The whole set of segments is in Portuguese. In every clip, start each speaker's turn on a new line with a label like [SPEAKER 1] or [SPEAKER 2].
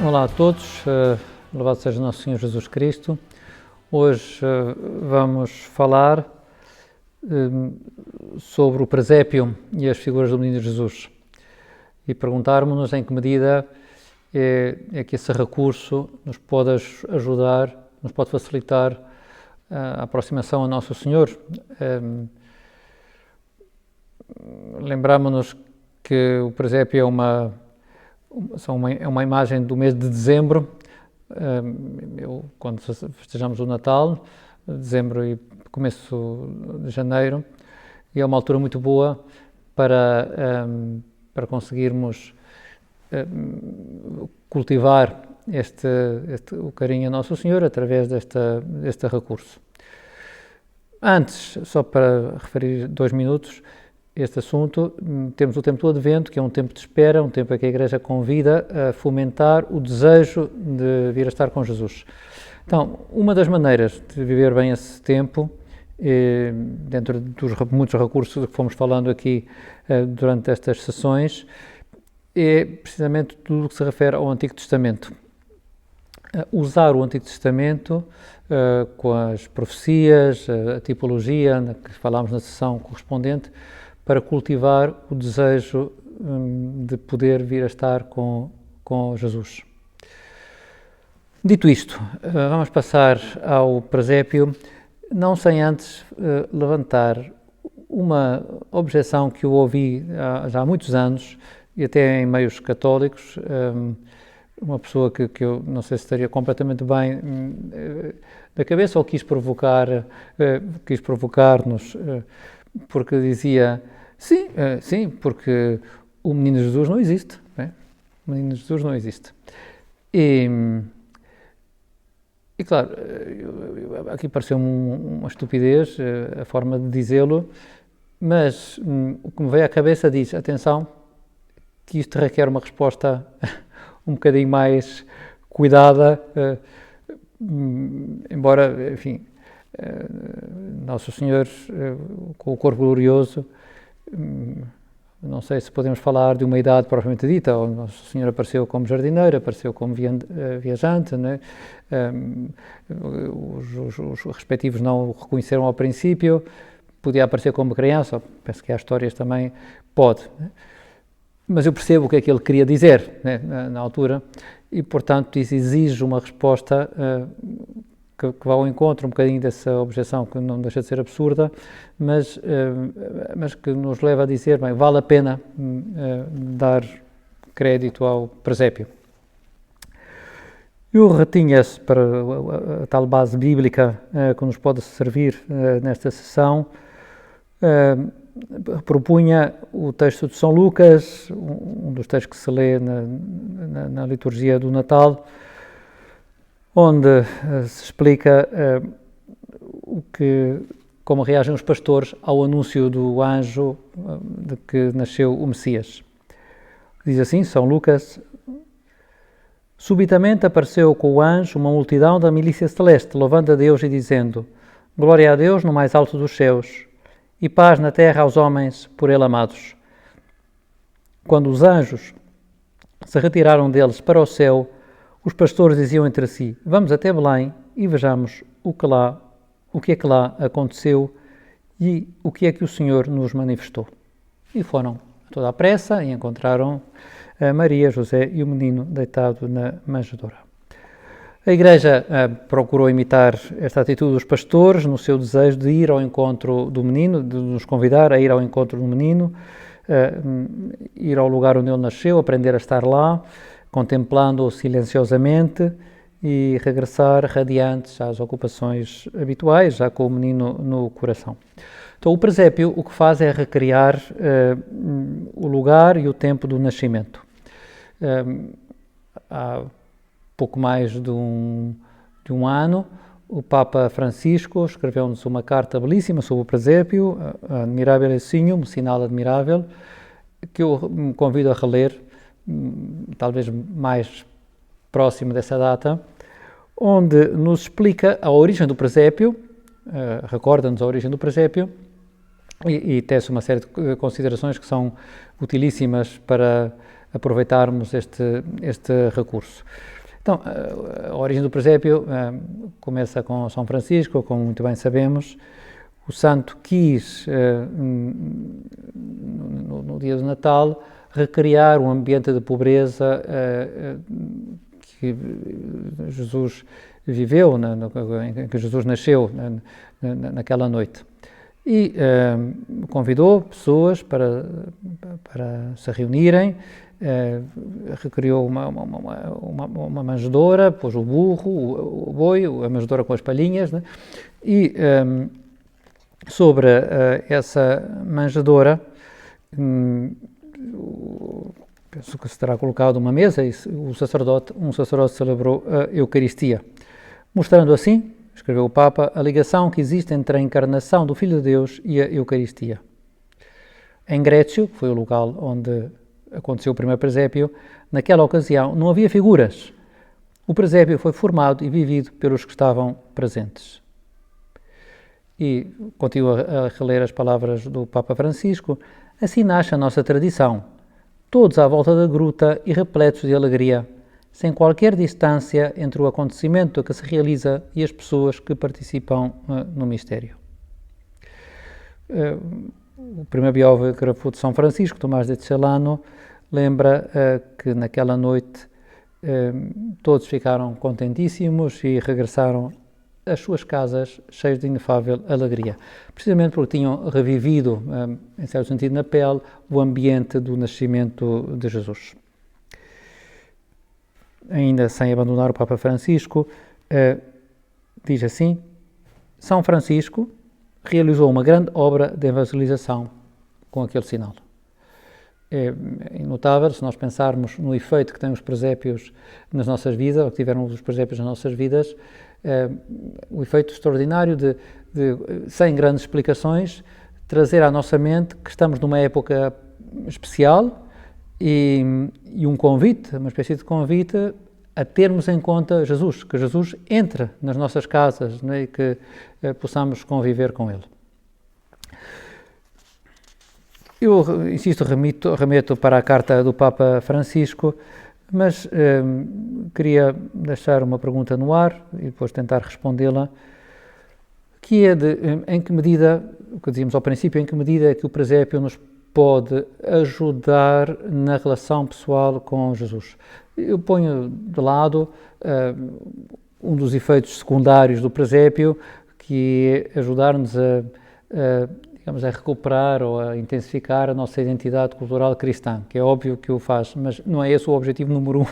[SPEAKER 1] Olá a todos, louvado seja o nosso Senhor Jesus Cristo. Hoje vamos falar sobre o presépio e as figuras do Menino Jesus e perguntarmos-nos em que medida é que esse recurso nos pode ajudar, nos pode facilitar a aproximação ao Nosso Senhor. Lembramos-nos que o presépio é uma imagem do mês de dezembro. Quando festejamos o Natal, dezembro e começo de janeiro, e é uma altura muito boa para conseguirmos cultivar o carinho a Nosso Senhor através deste recurso. Antes, só para referir 2 minutos, este assunto, temos o tempo do Advento, que é um tempo de espera, um tempo em que a Igreja convida a fomentar o desejo de vir a estar com Jesus. Então, uma das maneiras de viver bem esse tempo, dentro dos muitos recursos que fomos falando aqui durante estas sessões, é precisamente tudo o que se refere ao Antigo Testamento. Usar o Antigo Testamento com as profecias, a tipologia, que falámos na sessão correspondente, para cultivar o desejo de poder vir a estar com Jesus. Dito isto, vamos passar ao presépio, não sem antes levantar uma objeção que eu ouvi já há muitos anos, e até em meios católicos, uma pessoa que eu não sei se estaria completamente bem da cabeça ou quis provocar-nos, porque dizia, sim, porque o Menino Jesus não existe, não é? O Menino Jesus não existe. E claro, aqui pareceu-me uma estupidez a forma de dizê-lo, mas o que me veio à cabeça diz, atenção, que isto requer uma resposta um bocadinho mais cuidada, embora, enfim, Nosso Senhor, com o corpo glorioso, não sei se podemos falar de uma idade propriamente dita. O Nosso Senhor apareceu como jardineiro, apareceu como viajante, né? Os respectivos não o reconheceram ao princípio, podia aparecer como criança, penso que há histórias também, pode, né? Mas eu percebo o que é que ele queria dizer, né, na altura, e portanto isso exige uma resposta que vá ao encontro um bocadinho dessa objeção, que não deixa de ser absurda, mas que nos leva a dizer, bem, vale a pena dar crédito ao presépio. Eu retinha-se para a tal base bíblica que nos pode servir nesta sessão, propunha o texto de São Lucas, um dos textos que se lê na liturgia do Natal, onde se explica como reagem os pastores ao anúncio do anjo de que nasceu o Messias. Diz assim, São Lucas: subitamente apareceu com o anjo uma multidão da milícia celeste, louvando a Deus e dizendo: glória a Deus no mais alto dos céus, e paz na terra aos homens por ele amados. Quando os anjos se retiraram deles para o céu, os pastores diziam entre si: vamos até Belém e vejamos o que é que lá aconteceu e o que é que o Senhor nos manifestou. E foram a toda a pressa e encontraram a Maria, José e o menino deitado na manjedoura. A Igreja procurou imitar esta atitude dos pastores no seu desejo de ir ao encontro do menino, de nos convidar a ir ao encontro do menino, ir ao lugar onde ele nasceu, aprender a estar lá, contemplando-o silenciosamente e regressar radiantes às ocupações habituais, já com o menino no coração. Então, o presépio o que faz é recriar o lugar e o tempo do nascimento. Há pouco mais de um ano, o Papa Francisco escreveu-nos uma carta belíssima sobre o presépio, Admirável Signum, um sinal admirável, que eu me convido a reler, talvez mais próximo dessa data, onde nos explica a origem do presépio, recorda-nos a origem do presépio, e tece uma série de considerações que são utilíssimas para aproveitarmos este recurso. Então, a origem do presépio começa com São Francisco, como muito bem sabemos. O santo quis, no dia do Natal, recriar um ambiente de pobreza que Jesus viveu, em que Jesus nasceu naquela noite. E convidou pessoas para se reunirem, recriou uma manjedoura, pôs o burro, o boi, a manjedoura com as palhinhas, né? E sobre essa manjedoura, penso que se terá colocado uma mesa e um sacerdote celebrou a Eucaristia, mostrando assim, escreveu o Papa, a ligação que existe entre a encarnação do Filho de Deus e a Eucaristia. Em Grécio, que foi o local onde aconteceu o primeiro presépio, naquela ocasião não havia figuras. O presépio foi formado e vivido pelos que estavam presentes. E continuo a reler as palavras do Papa Francisco. Assim nasce a nossa tradição, todos à volta da gruta e repletos de alegria, sem qualquer distância entre o acontecimento que se realiza e as pessoas que participam no mistério. O primeiro biógrafo de São Francisco, Tomás de Celano, lembra que naquela noite todos ficaram contentíssimos e regressaram às suas casas cheios de inefável alegria, precisamente porque tinham revivido, em certo sentido na pele, o ambiente do nascimento de Jesus. Ainda sem abandonar o Papa Francisco, diz assim: São Francisco realizou uma grande obra de evangelização com aquele sinal. É notável, se nós pensarmos no efeito que têm os presépios nas nossas vidas, ou que tiveram os presépios nas nossas vidas, o efeito extraordinário de, sem grandes explicações, trazer à nossa mente que estamos numa época especial e um convite, uma espécie de convite a termos em conta Jesus, que Jesus entre nas nossas casas, né, e que possamos conviver com Ele. Eu, insisto, remeto para a carta do Papa Francisco, mas queria deixar uma pergunta no ar e depois tentar respondê-la, que é de em que medida, o que dizíamos ao princípio, em que medida é que o presépio nos pode ajudar na relação pessoal com Jesus. Eu ponho de lado um dos efeitos secundários do presépio, que é ajudar-nos digamos, a recuperar ou a intensificar a nossa identidade cultural cristã, que é óbvio que o faz, mas não é esse o objetivo número 1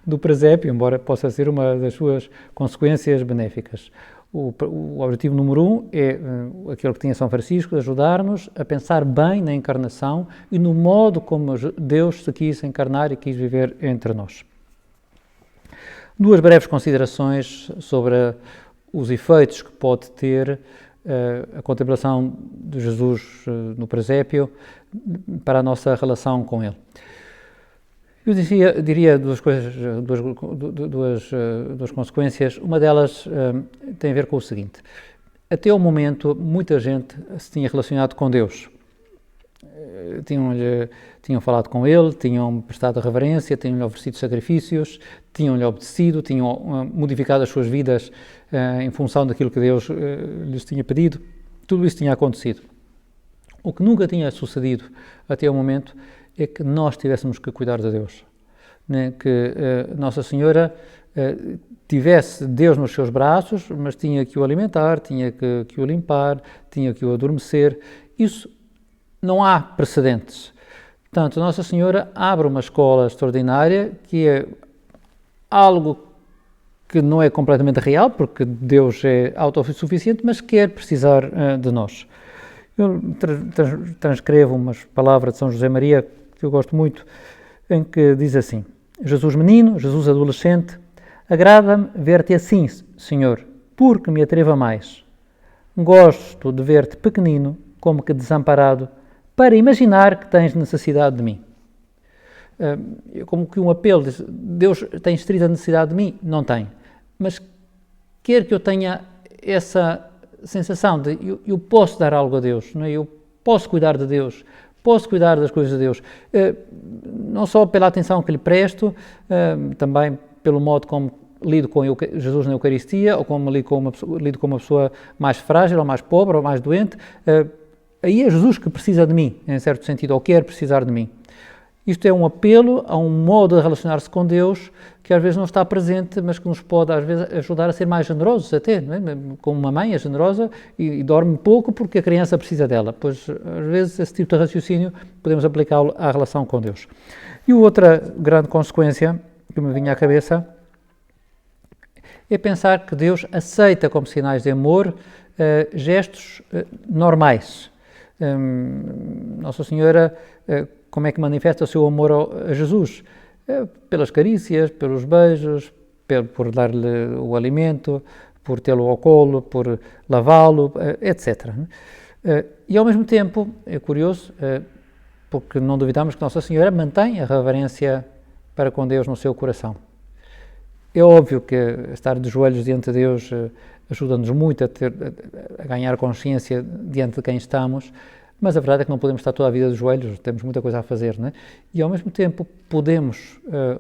[SPEAKER 1] do presépio, embora possa ser uma das suas consequências benéficas. O objetivo número 1 é aquele que tinha São Francisco, ajudar-nos a pensar bem na encarnação e no modo como Deus se quis encarnar e quis viver entre nós. Duas breves considerações sobre os efeitos que pode ter a contemplação de Jesus no presépio para a nossa relação com Ele. Eu diria duas coisas, duas consequências. Uma delas tem a ver com o seguinte: até ao momento muita gente se tinha relacionado com Deus, tinham falado com Ele, tinham prestado reverência, tinham-lhe oferecido sacrifícios, tinham-lhe obedecido, tinham modificado as suas vidas em função daquilo que Deus lhes tinha pedido. Tudo isso tinha acontecido. O que nunca tinha sucedido até ao momento é que nós tivéssemos que cuidar de Deus, né? Que Nossa Senhora tivesse Deus nos seus braços, mas tinha que o alimentar, tinha que o limpar, tinha que o adormecer. Isso não há precedentes. Portanto, Nossa Senhora abre uma escola extraordinária, que é algo que não é completamente real, porque Deus é autossuficiente, mas quer precisar de nós. Eu transcrevo umas palavras de São José Maria, que eu gosto muito, em que diz assim: Jesus menino, Jesus adolescente, agrada-me ver-te assim, Senhor, porque me atreva mais. Gosto de ver-te pequenino, como que desamparado, para imaginar que tens necessidade de mim. Como que um apelo, diz, Deus tem estrita necessidade de mim? Não tem. Mas quer que eu tenha essa sensação de eu posso dar algo a Deus, não é? Eu posso cuidar de Deus, Posso cuidar das coisas de Deus, não só pela atenção que lhe presto, também pelo modo como lido com Jesus na Eucaristia, ou como lido com uma pessoa mais frágil, ou mais pobre, ou mais doente. Aí é Jesus que precisa de mim, em certo sentido, ou quer precisar de mim. Isto é um apelo a um modo de relacionar-se com Deus que às vezes não está presente, mas que nos pode às vezes ajudar a ser mais generosos até, não é? Como uma mãe é generosa e dorme pouco porque a criança precisa dela. Pois às vezes esse tipo de raciocínio podemos aplicá-lo à relação com Deus. E outra grande consequência que me vinha à cabeça é pensar que Deus aceita como sinais de amor gestos normais. Nossa Senhora, como é que manifesta o seu amor a Jesus? Pelas carícias, pelos beijos, por dar-lhe o alimento, por tê-lo ao colo, por lavá-lo, etc. E ao mesmo tempo, é curioso, porque não duvidamos que Nossa Senhora mantém a reverência para com Deus no seu coração. É óbvio que estar de joelhos diante de Deus ajuda-nos muito a ganhar consciência diante de quem estamos, mas a verdade é que não podemos estar toda a vida de joelhos, temos muita coisa a fazer, não é? E ao mesmo tempo podemos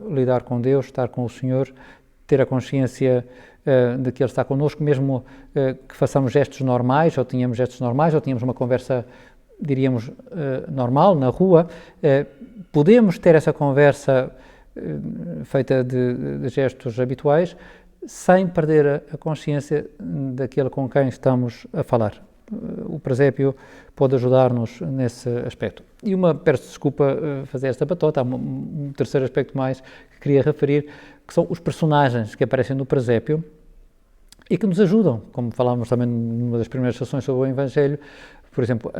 [SPEAKER 1] lidar com Deus, estar com o Senhor, ter a consciência de que Ele está connosco, mesmo que façamos gestos normais, ou tenhamos gestos normais, ou tenhamos uma conversa, diríamos, normal, na rua, podemos ter essa conversa feita de gestos habituais, sem perder a consciência daquele com quem estamos a falar. O presépio pode ajudar-nos nesse aspecto. E peço desculpa fazer esta batota, há um terceiro aspecto mais que queria referir, que são os personagens que aparecem no presépio e que nos ajudam, como falávamos também numa das primeiras sessões sobre o Evangelho, por exemplo,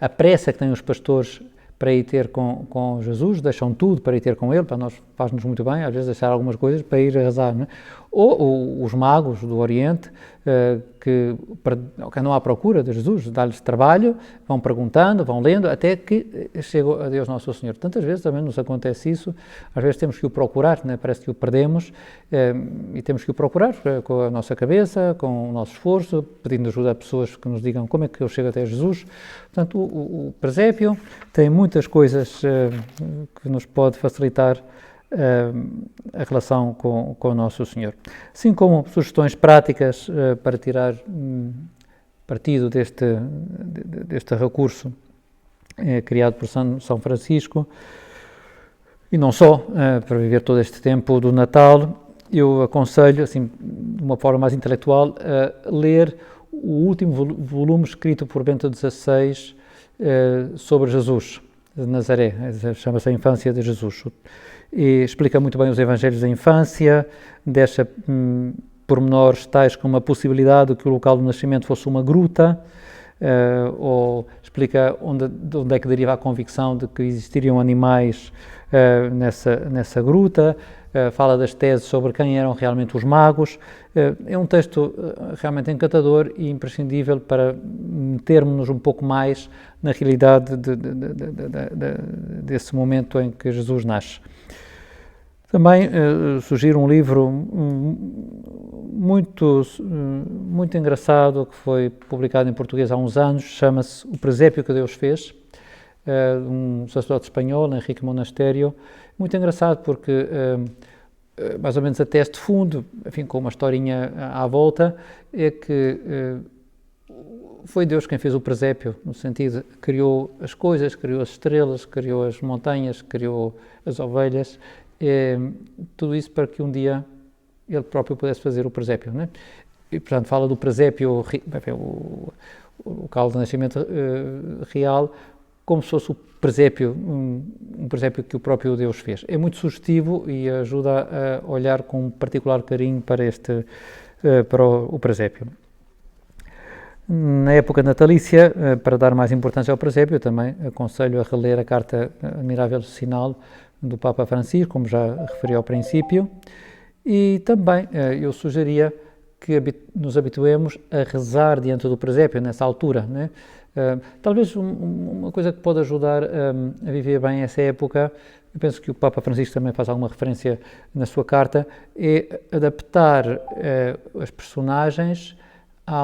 [SPEAKER 1] a pressa que têm os pastores para ir ter com Jesus, deixam tudo para ir ter com Ele, para nós faz-nos muito bem, às vezes deixar algumas coisas para ir a rezar, não é? Ou os magos do Oriente, que andam à procura de Jesus, dá-lhes trabalho, vão perguntando, vão lendo, até que chegam a Deus Nosso Senhor. Tantas vezes também nos acontece isso, às vezes temos que o procurar, né? Parece que o perdemos, e temos que o procurar com a nossa cabeça, com o nosso esforço, pedindo ajuda a pessoas que nos digam como é que eu chego até Jesus. Portanto, o presépio tem muitas coisas que nos pode facilitar a relação com o Nosso Senhor. Assim como sugestões práticas para tirar partido deste recurso criado por São Francisco, e não só, para viver todo este tempo do Natal, eu aconselho, assim, de uma forma mais intelectual, a ler o último volume escrito por Bento XVI sobre Jesus de Nazaré, chama-se A Infância de Jesus, e explica muito bem os evangelhos da infância, deixa pormenores tais como a possibilidade de que o local do nascimento fosse uma gruta, ou explica de onde é que deriva a convicção de que existiriam animais nessa gruta, fala das teses sobre quem eram realmente os magos. É um texto realmente encantador e imprescindível para metermos-nos um pouco mais na realidade desse momento em que Jesus nasce. Também sugiro um livro muito engraçado que foi publicado em português há uns anos, chama-se O Presépio que Deus Fez, de um sacerdote espanhol, Henrique Monasterio. Muito engraçado porque, mais ou menos até este fundo, enfim, com uma historinha à volta, é que foi Deus quem fez o presépio, no sentido de criou as coisas, criou as estrelas, criou as montanhas, criou as ovelhas, tudo isso para que um dia ele próprio pudesse fazer o presépio, né? E, portanto, fala do presépio, o local de nascimento real, como se fosse o presépio, um presépio que o próprio Deus fez. É muito sugestivo e ajuda a olhar com um particular carinho para o presépio. Na época natalícia, para dar mais importância ao presépio, eu também aconselho a reler a carta Admirável Sinal do Papa Francisco, como já referi ao princípio, e também eu sugeria que nos habituemos a rezar diante do presépio nessa altura, né? Talvez uma coisa que pode ajudar a viver bem essa época, eu penso que o Papa Francisco também faz alguma referência na sua carta, é adaptar as personagens à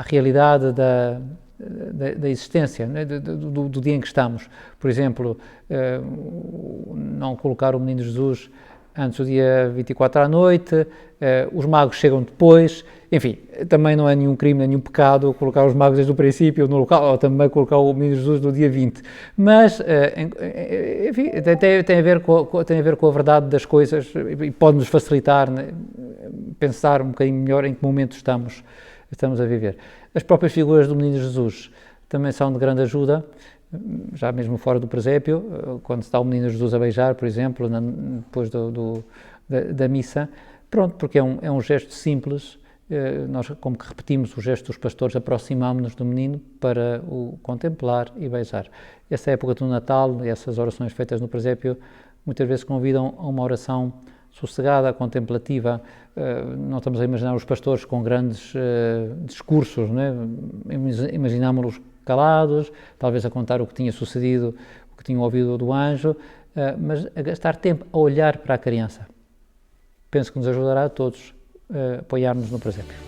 [SPEAKER 1] realidade da existência, né? do dia em que estamos. Por exemplo, não colocar o Menino Jesus antes do dia 24 à noite, os magos chegam depois, enfim, também não é nenhum crime, nenhum pecado colocar os magos desde o princípio no local, ou também colocar o Menino Jesus no dia 20, mas, enfim, tem a ver com a verdade das coisas e pode-nos facilitar, né, pensar um bocadinho melhor em que momento estamos a viver. As próprias figuras do Menino Jesus também são de grande ajuda, já mesmo fora do presépio, quando está o Menino Jesus a beijar, por exemplo, depois da missa, pronto, porque é um gesto simples, nós como que repetimos o gesto dos pastores, aproximámos-nos do menino para o contemplar e beijar. Essa época do Natal, essas orações feitas no presépio, muitas vezes convidam a uma oração sossegada, contemplativa. Não estamos a imaginar os pastores com grandes discursos, né? Imaginámos-los calados, talvez a contar o que tinha sucedido, o que tinham ouvido do anjo, mas a gastar tempo a olhar para a criança. Penso que nos ajudará a todos a apoiar-nos no presépio.